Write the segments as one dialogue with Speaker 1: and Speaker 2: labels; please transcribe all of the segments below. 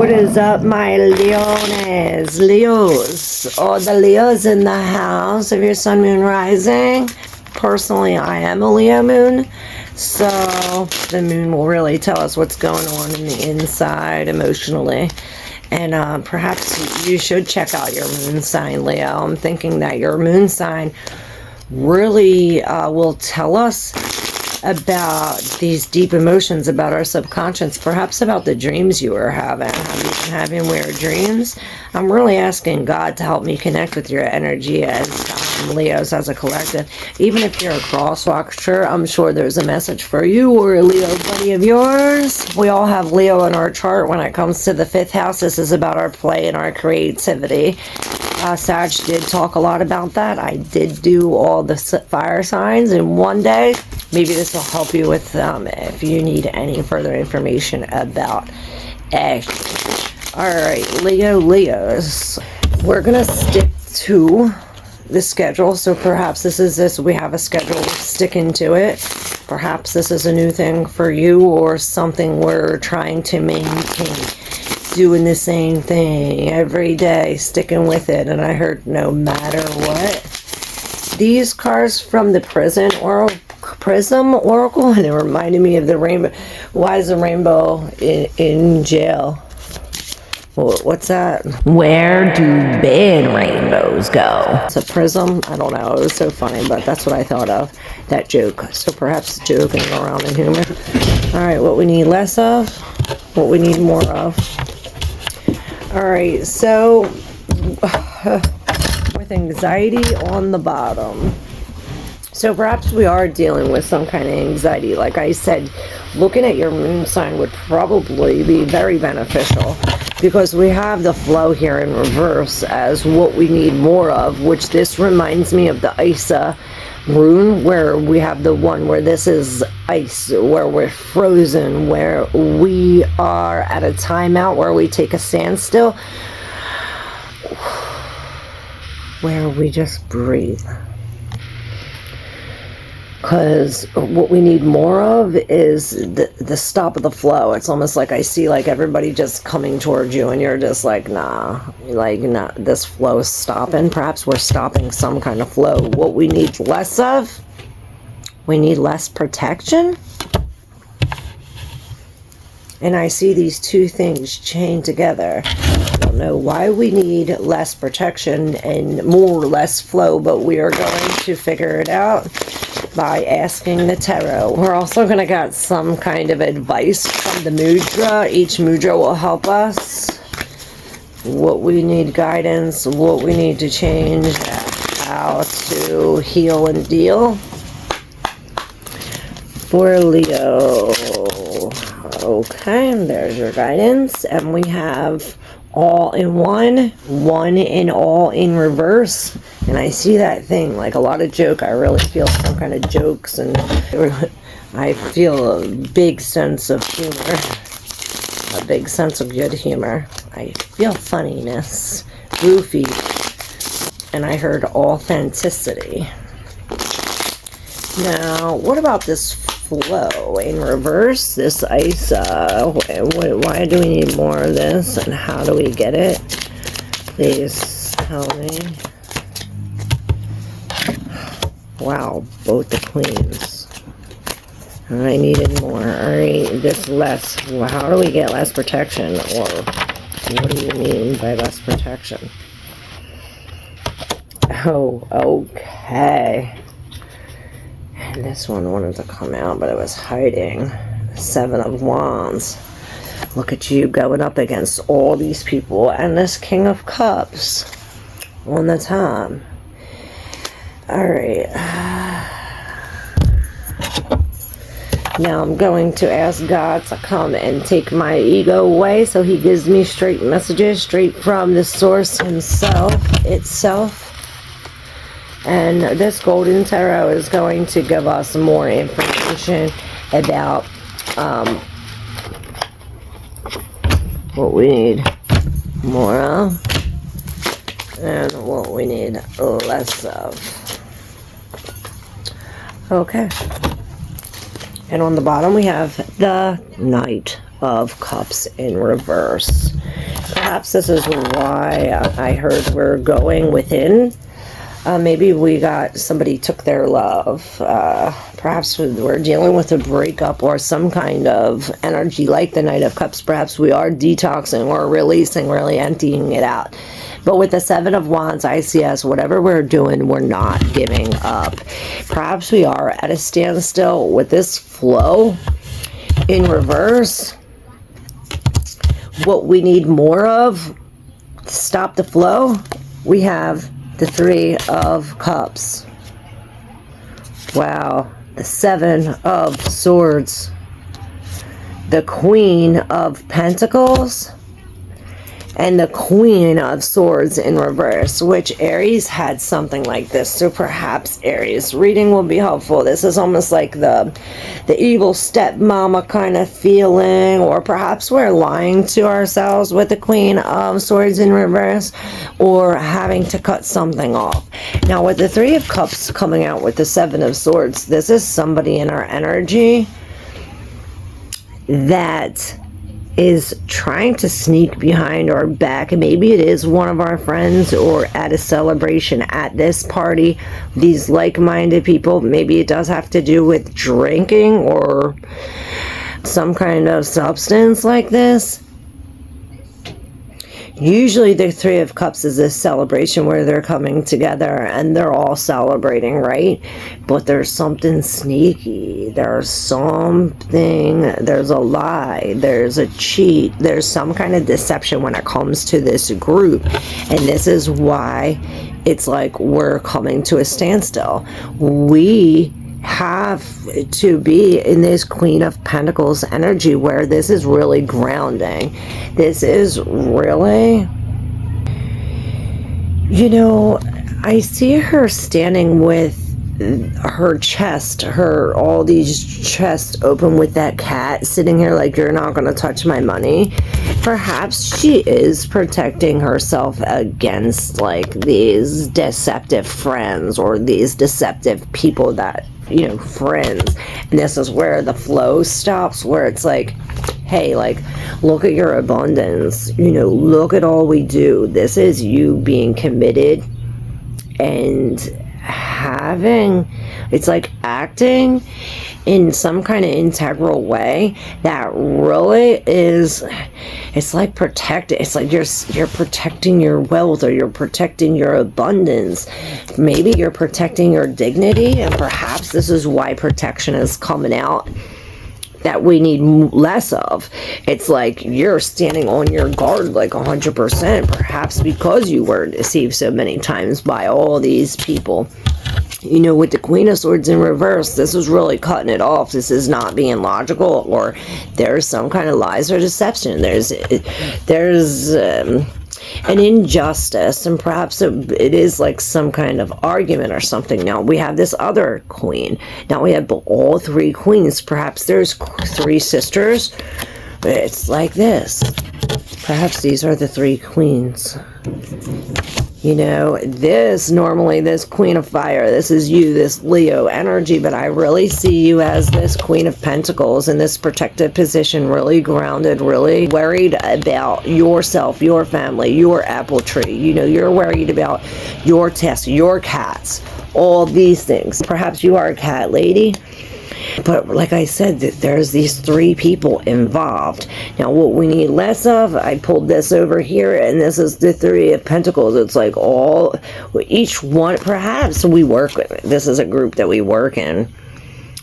Speaker 1: What is up, my Leones? Leos. All the Leos in the house of your sun, moon, rising. Personally, I am a Leo moon. So the moon will really tell us what's going on in the inside emotionally. And perhaps you should check out your moon sign, Leo. I'm thinking that your moon sign really will tell us about these deep emotions, about our subconscious, perhaps about the dreams you were having. Have you been having weird dreams? I'm really asking God to help me connect with your energy as Leos, as a collective. Even if you're a crosswalker, I'm sure there's a message for you or a Leo buddy of yours. We all have Leo in our chart. When it comes to the 5th house, this is about our play and our creativity. Sag did talk a lot about that. I did do all the fire signs in one day. Maybe this will help you with if you need any further information about it. Alright, Leos. We're going to stick to the schedule. So perhaps we have a schedule, we're sticking to it. Perhaps this is a new thing for you or something we're trying to maintain. Doing the same thing every day, sticking with it. And I heard no matter what. These cards from the Prism Oracle, and it reminded me of the rainbow. Why is the rainbow in jail? What's that? Where do bad rainbows go? It's a prism? I don't know. It was so funny, but that's what I thought of. That joke. So perhaps joking around in humor. Alright, what we need less of, what we need more of. Alright, so with anxiety on the bottom. So perhaps we are dealing with some kind of anxiety. Like I said, looking at your moon sign would probably be very beneficial because we have the flow here in reverse as what we need more of, which this reminds me of the Isa rune, where we have the one where this is ice, where we're frozen, where we are at a timeout, where we take a standstill, where we just breathe. Because what we need more of is the stop of the flow. It's almost like I see like everybody just coming towards you and you're just like, nah, this flow is stopping. Perhaps we're stopping some kind of flow. What we need less of, we need less protection. And I see these two things chained together. I don't know why we need less protection and more or less flow, but we are going to figure it out by asking the tarot. We're also going to get some kind of advice from the mudra. Each mudra will help us. What we need guidance, what we need to change, how to heal and deal. For Leo. Okay, there's your guidance. And we have all in one, one in all in reverse. And I see that thing, like a lot of joke. I really feel some kind of jokes, and I feel a big sense of humor, a big sense of good humor. I feel funniness, goofy, and I heard authenticity. Now, what about this flow in reverse? This ice, why do we need more of this, and how do we get it? Please tell me. Wow, both the queens. I needed more. Alright, this less. Well, how do we get less protection? Or what do you mean by less protection? Oh, okay. And this one wanted to come out, but it was hiding. 7 of Wands. Look at you going up against all these people and this King of Cups on the top. Alright. Now I'm going to ask God to come and take my ego away so he gives me straight messages straight from the source himself, itself. And this golden tarot is going to give us more information about what we need more of and what we need less of. Okay. And on the bottom we have the Knight of Cups in reverse. Perhaps this is why I heard we're going within. Maybe we got, somebody took their love. Perhaps we're dealing with a breakup or some kind of energy like the Knight of Cups. Perhaps we are detoxing or releasing, really emptying it out. But with the Seven of Wands, I see as whatever we're doing, we're not giving up. Perhaps we are at a standstill with this flow in reverse. What we need more of to stop the flow, we have the Three of Cups. Wow. The Seven of Swords. The Queen of Pentacles. And the Queen of Swords in reverse, which Aries had something like this. So perhaps Aries reading will be helpful. This is almost like the evil stepmama kind of feeling, or perhaps we're lying to ourselves with the Queen of Swords in reverse, or having to cut something off. Now with the Three of Cups coming out with the Seven of Swords, this is somebody in our energy that is trying to sneak behind our back. Maybe it is one of our friends, or at a celebration at this party, these like-minded people. Maybe it does have to do with drinking or some kind of substance like this. Usually the Three of Cups is a celebration where they're coming together and they're all celebrating, right? But there's something sneaky. There's something, there's a lie, there's a cheat, there's some kind of deception when it comes to this group. And this is why it's like we're coming to a standstill. We have to be in this Queen of Pentacles energy where this is really grounding. This is really, you know, I see her standing with her chest, all these chests open with that cat sitting here like, you're not going to touch my money. Perhaps she is protecting herself against like these deceptive friends or these deceptive people that, you know, friends. And this is where the flow stops, where it's like, hey, like, look at your abundance, you know, look at all we do. This is you being committed and having, it's like acting in some kind of integral way that really is, it's like protect, it's like you're protecting your wealth, or you're protecting your abundance. Maybe you're protecting your dignity, and perhaps this is why protection is coming out that we need less of. It's like you're standing on your guard like 100%, perhaps because you were deceived so many times by all these people. You know, with the Queen of Swords in reverse, this is really cutting it off. This is not being logical, or there's some kind of lies or deception. There's an injustice, and perhaps it is like some kind of argument or something. Now we have this other queen. Now we have all three queens. Perhaps there's three sisters. It's like this. Perhaps these are the three queens. You know, normally this Queen of Fire, this is you, this Leo energy, but I really see you as this Queen of Pentacles in this protective position, really grounded, really worried about yourself, your family, your apple tree. You know, you're worried about your test, your cats, all these things. Perhaps you are a cat lady. But like I said, there's these three people involved. Now what we need less of, I pulled this over here, and this is the Three of Pentacles. It's like each one, perhaps we work with, this is a group that we work in.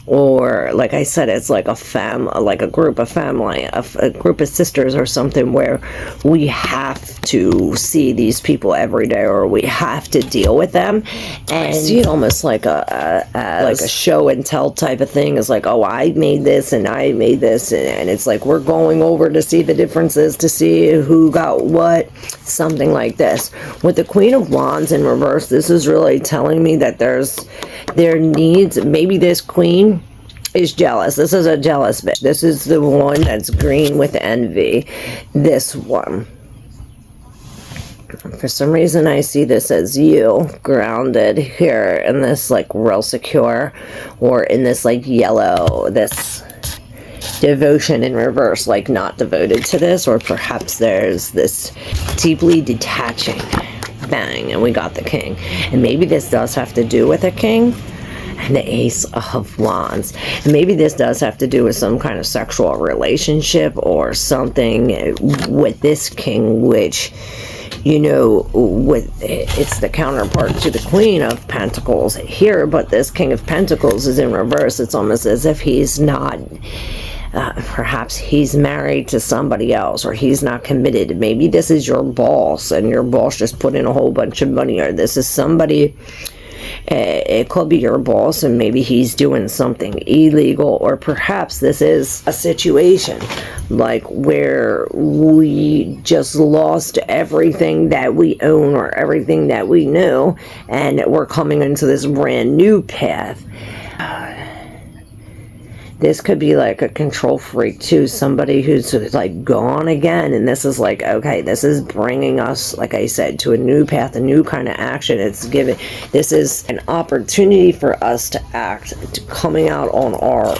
Speaker 1: Or like I said, it's like like a group of family, a group of sisters or something, where we have to see these people every day, or we have to deal with them. And I see it almost like a show and tell type of thing. It's like, oh, I made this and I made this, and it's like we're going over to see the differences, to see who got what, something like this. With the Queen of Wands in reverse, this is really telling me that there needs, maybe this queen is jealous. This is a jealous bitch. This is the one that's green with envy. This one. For some reason I see this as you, grounded here in this like real secure, or in this like yellow, this devotion in reverse, like not devoted to this, or perhaps there's this deeply detaching. Bang, and we got the king. And maybe this does have to do with a king and the ace of wands. And maybe this does have to do with some kind of sexual relationship or something with this king, which, you know, with it's the counterpart to the Queen of Pentacles here, but this King of Pentacles is in reverse. It's almost as if he's not, perhaps he's married to somebody else, or he's not committed. Maybe this is your boss and your boss just put in a whole bunch of money, or this is somebody, it could be your boss and maybe he's doing something illegal, or perhaps this is a situation like where we just lost everything that we own or everything that we knew, and we're coming into this brand new path. This could be like a control freak too, somebody who's like gone again, and this is like, okay, this is bringing us, like I said, to a new path, a new kind of action. It's giving, this is an opportunity for us to act, to coming out on our,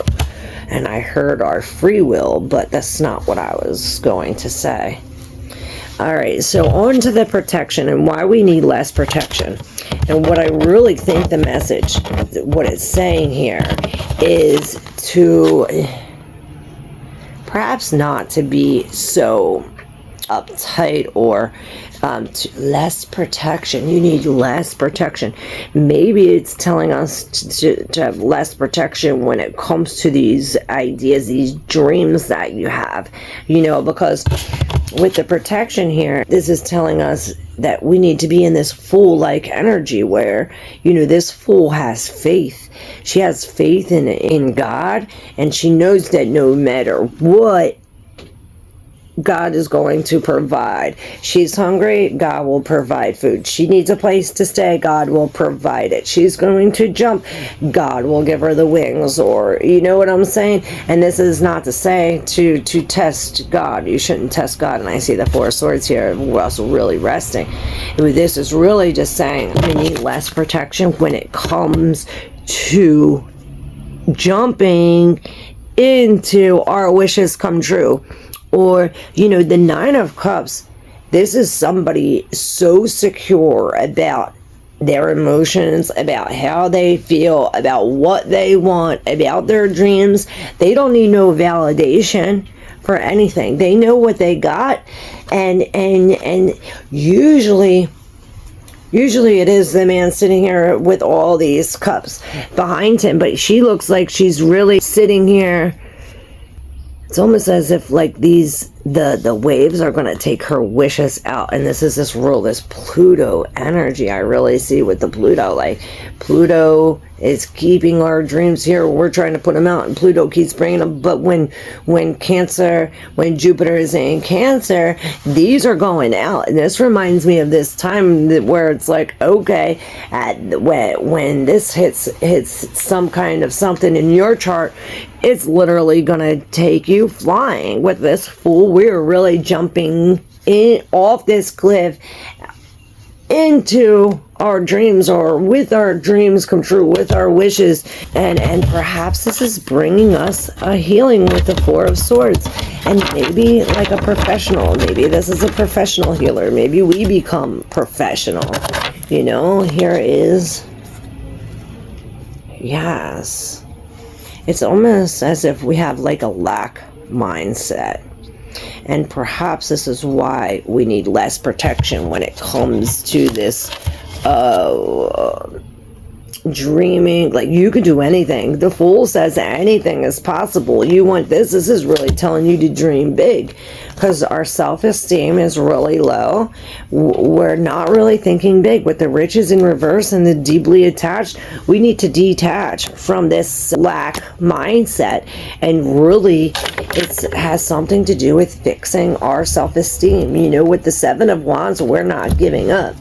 Speaker 1: and I heard our free will, but that's not what I was going to say. All right, so on to the protection and why we need less protection. And what I really think the message, what it's saying here, is to perhaps not to be so uptight, or to less protection. You need less protection. Maybe it's telling us to have less protection when it comes to these ideas, these dreams that you have, you know, because with the protection here, this is telling us that we need to be in this Fool-like energy where, you know, this Fool has faith. She has faith in God, and she knows that no matter what, God is going to provide. She's hungry, God will provide food. She needs a place to stay, God will provide it. She's going to jump, God will give her the wings, or, you know what I'm saying? And this is not to say to test God. You shouldn't test God. And I see the Four of Swords here, we're also really resting. This is really just saying we need less protection when it comes to jumping into our wishes come true. Or, you know, the Nine of Cups, this is somebody so secure about their emotions, about how they feel, about what they want, about their dreams. They don't need no validation for anything. They know what they got, and usually it is the man sitting here with all these cups behind him, but she looks like she's really sitting here. It's almost as if like the waves are going to take her wishes out. And this is this Pluto energy I really see with the Pluto. Like Pluto is keeping our dreams here. We're trying to put them out, and Pluto keeps bringing them. But when Jupiter is in Cancer, these are going out. And this reminds me of this time where it's like, okay, when this hits some kind of something in your chart, it's literally gonna take you flying. With this Fool, we're really jumping in off this cliff into our dreams, or with our dreams come true, with our wishes, and perhaps this is bringing us a healing with the Four of Swords. And maybe like a professional, maybe this is a professional healer, maybe we become professional, you know. Here is, yes, it's almost as if we have like a lack mindset. And perhaps this is why we need less protection when it comes to this dreaming. Like, you could do anything. The Fool says anything is possible. You want this. This is really telling you to dream big, because our self-esteem is really low. We're not really thinking big. With the riches in reverse and the deeply attached, we need to detach from this lack mindset, and really it has something to do with fixing our self-esteem. You know, with the Seven of Wands, we're not giving up.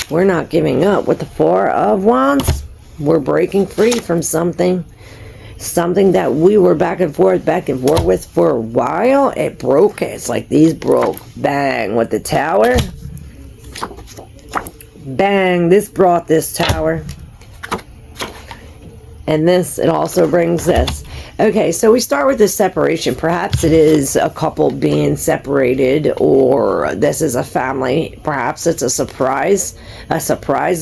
Speaker 1: We're not giving up. With the Four of Wands, we're breaking free from something that we were back and forth with for a while. It broke. It's like these broke. Bang. With the Tower. Bang. This brought this Tower. And this, it also brings this. Okay, so we start with this separation. Perhaps it is a couple being separated, or this is a family. Perhaps it's a surprise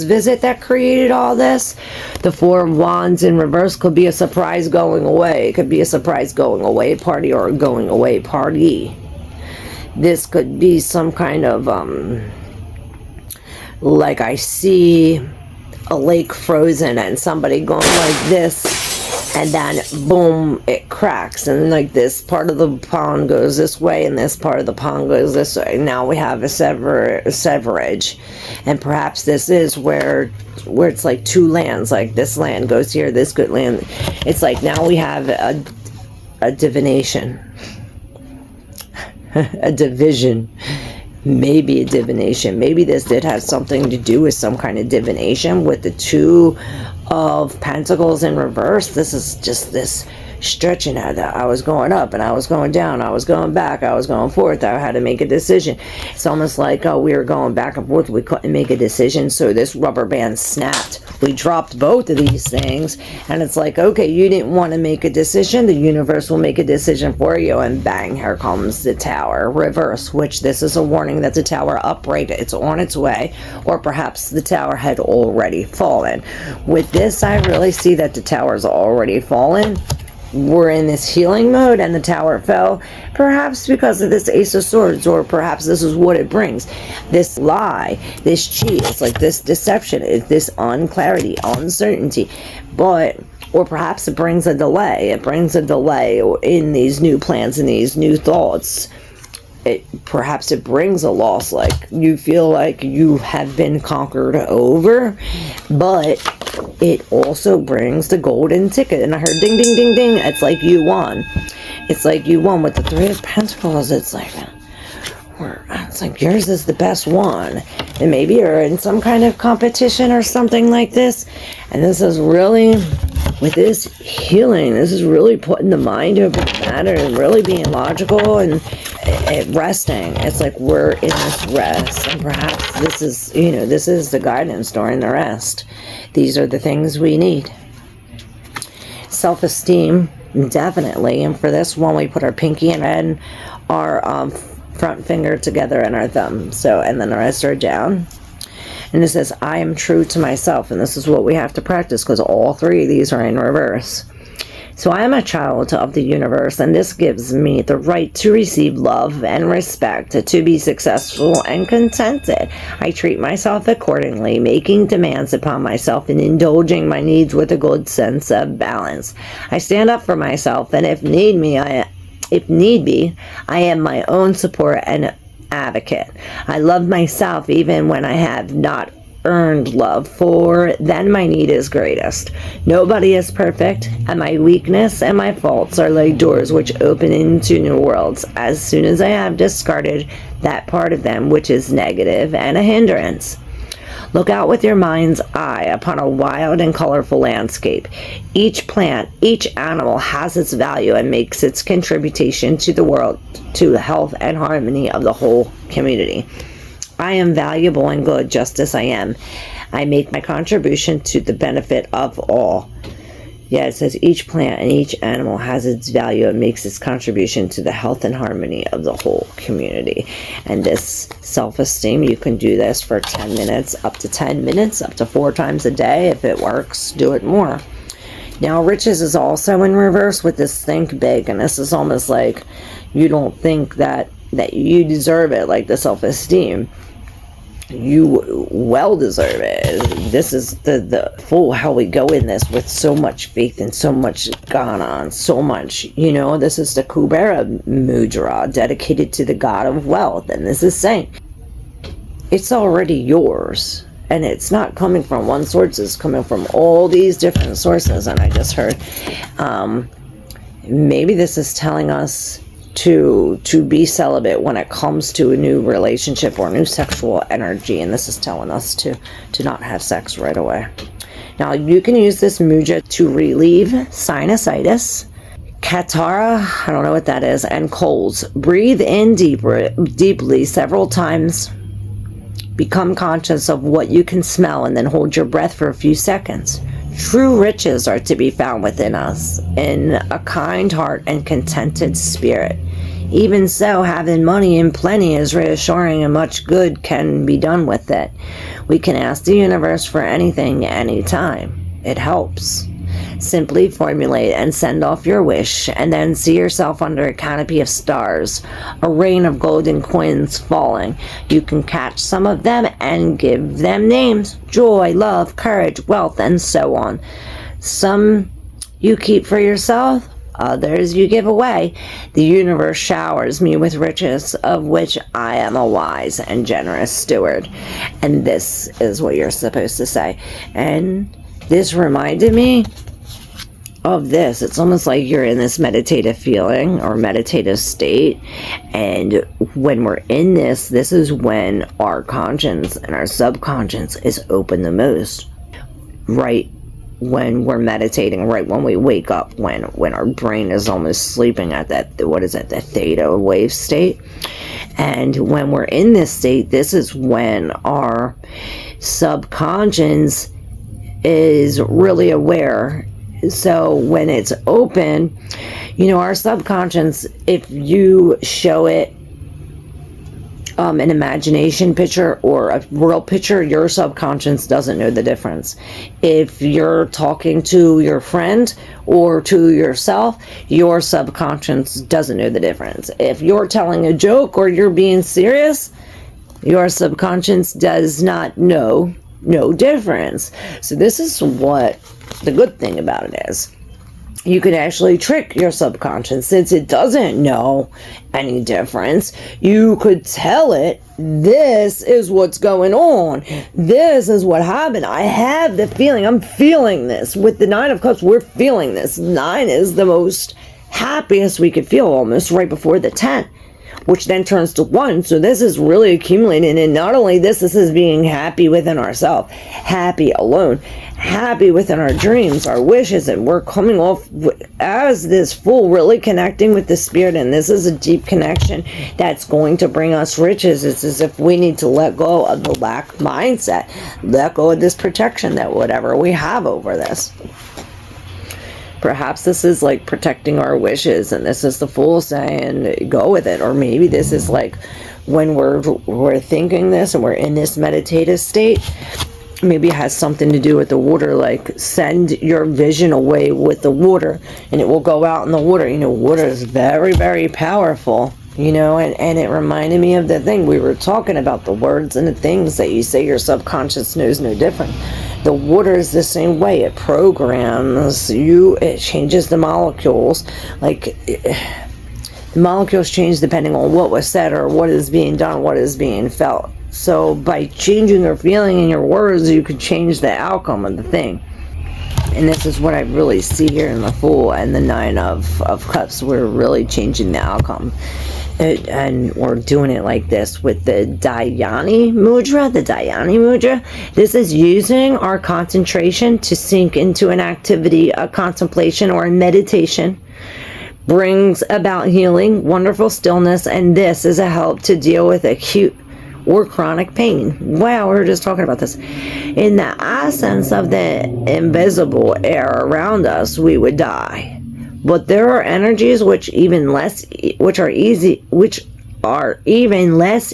Speaker 1: visit that created all this. The Four of Wands in reverse could be a surprise going away. It could be a surprise going away party or a going away party. This could be some kind of, like I see a lake frozen and somebody going like this. And then, boom, it cracks. And like this part of the pond goes this way and this part of the pond goes this way. Now we have a severage. And perhaps this is where it's like two lands. Like this land goes here, this good land. It's like now we have a divination. A division. Maybe a divination. Maybe this did have something to do with some kind of divination with the Two of Pentacles in reverse. This is just this stretching out that I was going up and I was going down, I was going back, I was going forth, I had to make a decision. It's almost like we were going back and forth, we couldn't make a decision, so this rubber band snapped. We dropped both of these things, and it's like, okay, you didn't want to make a decision, the universe will make a decision for you, and bang, here comes the Tower reverse, which this is a warning that the Tower upright, it's on its way, or perhaps the Tower had already fallen. With this, I really see that the Tower's already fallen. We're in this healing mode and the Tower fell, perhaps because of this Ace of Swords, or perhaps this is what it brings. This lie, this cheat, it's like this deception, it's this unclarity, uncertainty, or perhaps it brings a delay. It brings a delay in these new plans and these new thoughts. Perhaps it brings a loss, like you feel like you have been conquered over, but it also brings the golden ticket. And I heard ding, ding, ding, ding. It's like you won. It's like you won with the Three of Pentacles. It's like yours is the best one. And maybe you're in some kind of competition or something like this. And this is really, with this healing, this is really putting the mind over the matter and really being logical and resting. It's like we're in this rest, and perhaps this is, this is the guidance during the rest. These are the things we need. Self-esteem, definitely. And for this one, we put our pinky and our front finger together and our thumb. So, and then the rest are down. And it says, I am true to myself. And this is what we have to practice, because all three of these are in reverse. So I am a child of the universe, and this gives me the right to receive love and respect, to be successful and contented. I treat myself accordingly, making demands upon myself and indulging my needs with a good sense of balance. I stand up for myself, and if need be, I am my own support and advocate. I love myself even when I have not earned love, for then my need is greatest. Nobody is perfect, and my weakness and my faults are like doors which open into new worlds as soon as I have discarded that part of them which is negative and a hindrance. Look out with your mind's eye upon a wild and colorful landscape. Each plant, each animal has its value and makes its contribution to the world, to the health and harmony of the whole community. I am valuable and good just as I am. I make my contribution to the benefit of all. Yeah, it says each plant and each animal has its value and makes its contribution to the health and harmony of the whole community. And this self-esteem, you can do this for 10 minutes, up to 10 minutes, up to 4 times a day. If it works, do it more. Now, riches is also in reverse with this think big. And this is almost like you don't think that you deserve it, like the self-esteem. You well deserve it. This is the full how we go in this with so much faith and so much gone on, so much, this is the Kubera Mudra dedicated to the god of wealth, and this is saying it's already yours, and it's not coming from one source, it's coming from all these different sources. And I just heard maybe this is telling us to be celibate when it comes to a new relationship or new sexual energy, and this is telling us to not have sex right away. Now you can use this mudra to relieve sinusitis, Katara, I don't know what that is, and colds. Breathe in deeply several times. Become conscious of what you can smell, and then hold your breath for a few seconds. True riches are to be found within us, in a kind heart and contented spirit. Even so, having money in plenty is reassuring, and much good can be done with it. We can ask the universe for anything, anytime. It helps. Simply formulate and send off your wish, and then see yourself under a canopy of stars, a rain of golden coins falling. You can catch some of them and give them names: joy, love, courage, wealth, and so on. Some you keep for yourself, others you give away. The universe showers me with riches, of which I am a wise and generous steward. And this is what you're supposed to say. And this reminded me of this. It's almost like you're in this meditative feeling or meditative state, and when we're in this is when our conscience and our subconscious is open the most. Right when we're meditating, right when we wake up, when our brain is almost sleeping at that, what is it, the theta wave state. And when we're in this state, this is when our subconscious is really aware. So when it's open, our subconscious, if you show it an imagination picture or a real picture, your subconscious doesn't know the difference. If you're talking to your friend or to yourself, your subconscious doesn't know the difference. If you're telling a joke or you're being serious, your subconscious does not know no difference. So this is what the good thing about it is. You could actually trick your subconscious, since it doesn't know any difference. You could tell it, this is what's going on. This is what happened. I have the feeling. I'm feeling this. With the 9 of Cups, we're feeling this. 9 is the most happiest we could feel, almost right before the 10. Which then turns to 1. So this is really accumulating. And not only this is being happy within ourselves, happy alone, happy within our dreams, our wishes, and we're coming off as this Fool, really connecting with the spirit. And this is a deep connection that's going to bring us riches. It's as if we need to let go of the lack mindset, let go of this protection that whatever we have over this. Perhaps this is like protecting our wishes, and this is the Fool saying, go with it. Or maybe this is like when we're thinking this and we're in this meditative state, maybe it has something to do with the water, like send your vision away with the water and it will go out in the water. Water is very, very powerful. And it reminded me of the thing we were talking about, the words and the things that you say your subconscious knows no different. The water is the same way. It programs you, it changes the molecules. Like, the molecules change depending on what was said or what is being done, what is being felt. So by changing your feeling in your words, you could change the outcome of the thing. And this is what I really see here in the Fool and the 9 of Cups. We're really changing the outcome. And we're doing it like this with the Dhyani Mudra. The Dhyani Mudra. This is using our concentration to sink into an activity, a contemplation, or a meditation. Brings about healing, wonderful stillness, and this is a help to deal with acute or chronic pain. Wow, we were just talking about this. In the absence of the invisible air around us, we would die. But there are energies which are even less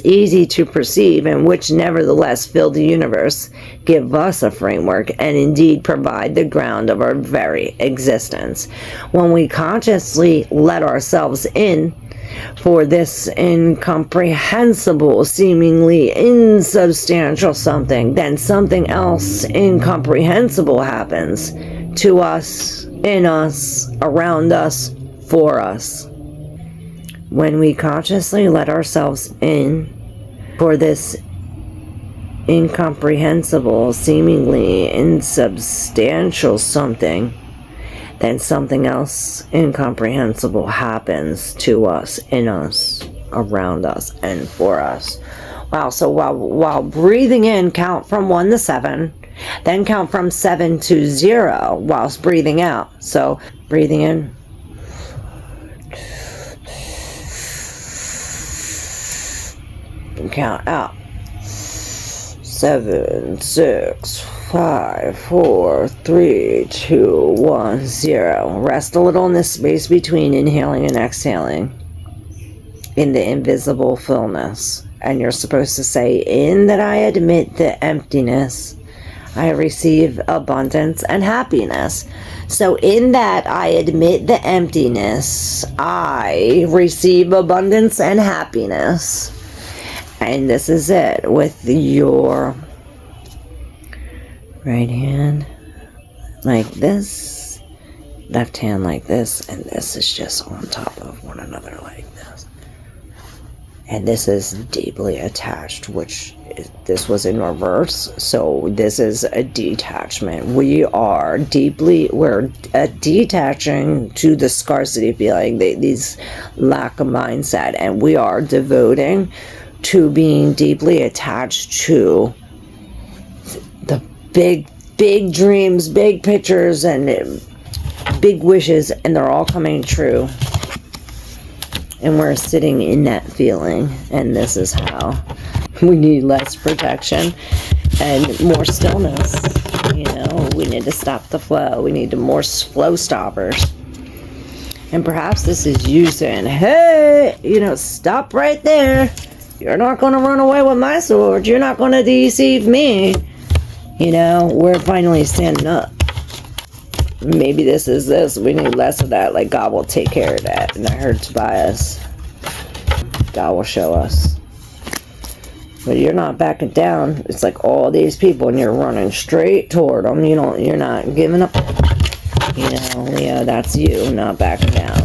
Speaker 1: easy to perceive, and which nevertheless fill the universe, give us a framework, and indeed provide the ground of our very existence. When we consciously let ourselves in for this incomprehensible, seemingly insubstantial something, then something else incomprehensible happens to us, in us, around us, for us. When we consciously let ourselves in for this incomprehensible, seemingly insubstantial something, then something else incomprehensible happens to us, in us, around us, and for us. Wow, so while breathing in, count from 1 to 7, then count from 7 to 0 whilst breathing out. So breathing in, and count out. 7, 6, 5, 4, 3, 2, 1, 0. Rest a little in the space between inhaling and exhaling in the invisible fullness. And you're supposed to say, in that I admit the emptiness, I receive abundance and happiness. So in that I admit the emptiness, I receive abundance and happiness. And this is it with your right hand like this, left hand like this, and this is just on top of one another like this. And this is deeply attached, which this was in reverse. So this is a detachment. We're detaching to the scarcity feeling, these lack of mindset, and we are devoting to being deeply attached to the big dreams, big pictures, and big wishes, and they're all coming true. And we're sitting in that feeling, and this is how we need less protection and more stillness. You know, we need to stop the flow. We need more flow stoppers. And perhaps this is you saying, hey, you know, stop right there. You're not going to run away with my sword. You're not going to deceive me. You know, we're finally standing up. Maybe this is this. We need less of that. Like, God will take care of that. And I heard Tobias. God will show us. But you're not backing down. It's like all these people and you're running straight toward them. You know, you're not giving up. You know, Leo, that's you, not backing down.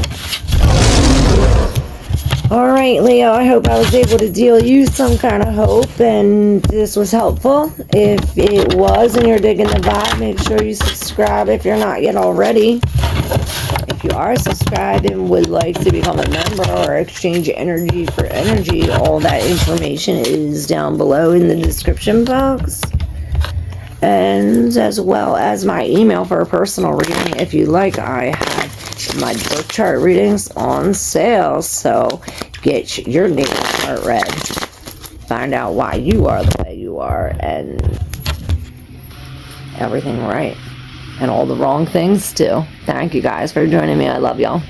Speaker 1: Alright, Leo, I hope I was able to deal you some kind of hope and this was helpful. If it was and you're digging the vibe, make sure you subscribe if you're not yet already. If you are subscribed and would like to become a member or exchange energy for energy, all that information is down below in the description box. And as well as my email for a personal reading, if you like, I have my birth chart readings on sale. So get your natal chart read. Find out why you are the way you are and everything right. And all the wrong things too. Thank you guys for joining me. I love y'all.